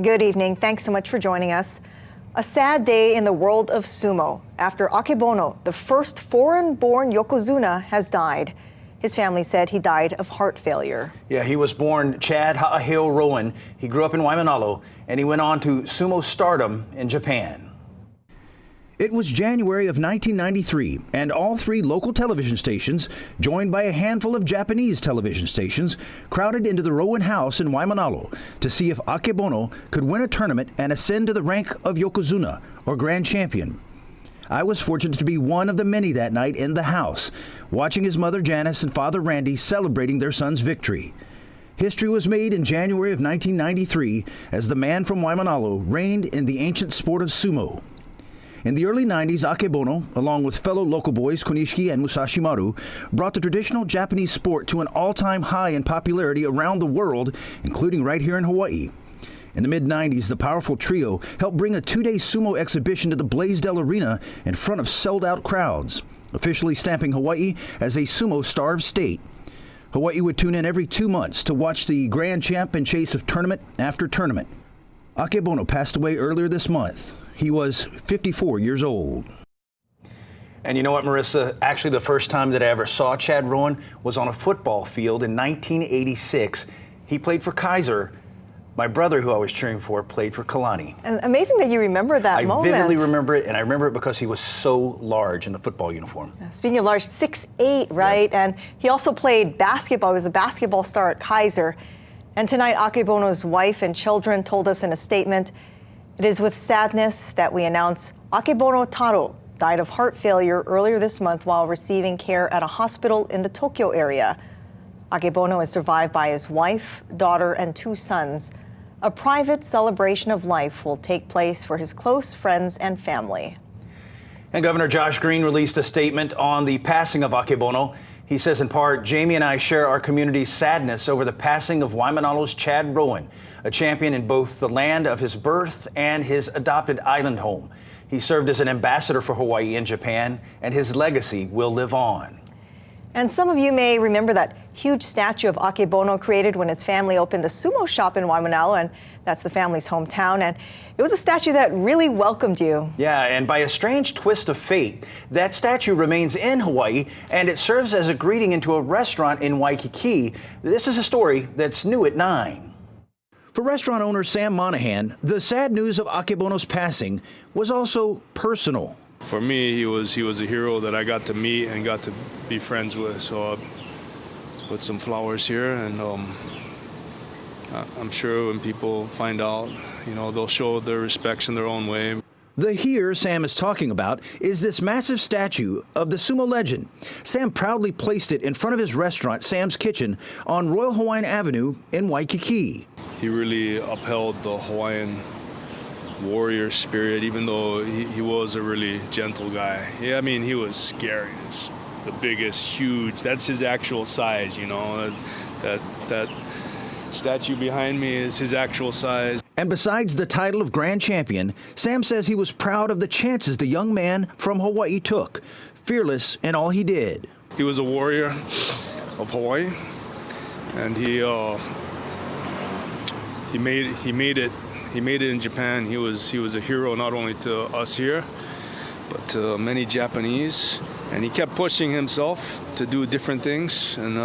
Good evening. Thanks so much for joining us. A sad day in the world of sumo after Akebono, the first foreign-born yokozuna, has died. His family said he died of heart failure. Yeah, he was born Chad Ha'aheo Rowan. He grew up in Waimanalo, and he went on to sumo stardom in Japan. It was January of 1993, and all three local television stations, joined by a handful of Japanese television stations, crowded into the Rowan House in Waimanalo to see if Akebono could win a tournament and ascend to the rank of yokozuna, or grand champion. I was fortunate to be one of the many that night in the house, watching his mother Janice and father Randy celebrating their son's victory. History was made in January of 1993 as the man from Waimanalo reigned in the ancient sport of sumo. In the early 90s, Akebono, along with fellow local boys Konishiki and Musashi Maru, brought the traditional Japanese sport to an all-time high in popularity around the world, including right here in Hawaii. In the mid-90s, the powerful trio helped bring a two-day sumo exhibition to the Blaisdell Arena in front of sold-out crowds, officially stamping Hawaii as a sumo-starved state. Hawaii would tune in every 2 months to watch the grand champ in chase of tournament after tournament. Akebono passed away earlier this month. He was 54 years old. And you know what, Marissa? Actually, the first time that I ever saw Chad Rowan was on a football field in 1986. He played for Kaiser. My brother, who I was cheering for, played for Kalani. And amazing that you remember that moment. I vividly remember it, and I remember it because he was so large in the football uniform. Speaking of large, 6'8", right? Yeah. And he also played basketball. He was a basketball star at Kaiser. And tonight, Akebono's wife and children told us in a statement, "It is with sadness that we announce Akebono Taro died of heart failure earlier this month while receiving care at a hospital in the Tokyo area. Akebono is survived by his wife, daughter, and 2 sons. A private celebration of life will take place for his close friends and family." And Governor Josh Green released a statement on the passing of Akebono. He says in part, "Jamie and I share our community's sadness over the passing of Waimanalo's Chad Rowan, a champion in both the land of his birth and his adopted island home. He served as an ambassador for Hawaii in Japan, and his legacy will live on." And some of you may remember that huge statue of Akebono created when his family opened the sumo shop in Waimanalo, and that's the family's hometown. And it was a statue that really welcomed you. Yeah, and by a strange twist of fate, that statue remains in Hawaii, and it serves as a greeting into a restaurant in Waikiki. This is a story that's new at 9. For restaurant owner Sam Monahan, the sad news of Akebono's passing was also personal. For me, he was a hero that I got to meet and got to be friends with. So I put some flowers here, and I'm sure when people find out, they'll show their respects in their own way. The here Sam is talking about is this massive statue of the sumo legend. Sam proudly placed it in front of his restaurant, Sam's Kitchen, on Royal Hawaiian Avenue in Waikiki. He really upheld the Hawaiian warrior spirit, even though he was a really gentle guy. Yeah, I mean, he was scary. It's the biggest, huge, that's his actual size, that statue behind me is his actual size. And besides the title of grand champion, Sam says he was proud of the chances the young man from Hawaii took, fearless in all he did. He was a warrior of Hawaii, and he made it. He made it in Japan. He was a hero not only to us here, but to many Japanese. And he kept pushing himself to do different things. And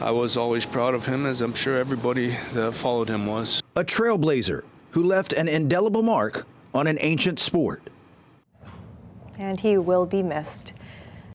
I was always proud of him, as I'm sure everybody that followed him was. A trailblazer who left an indelible mark on an ancient sport. And he will be missed.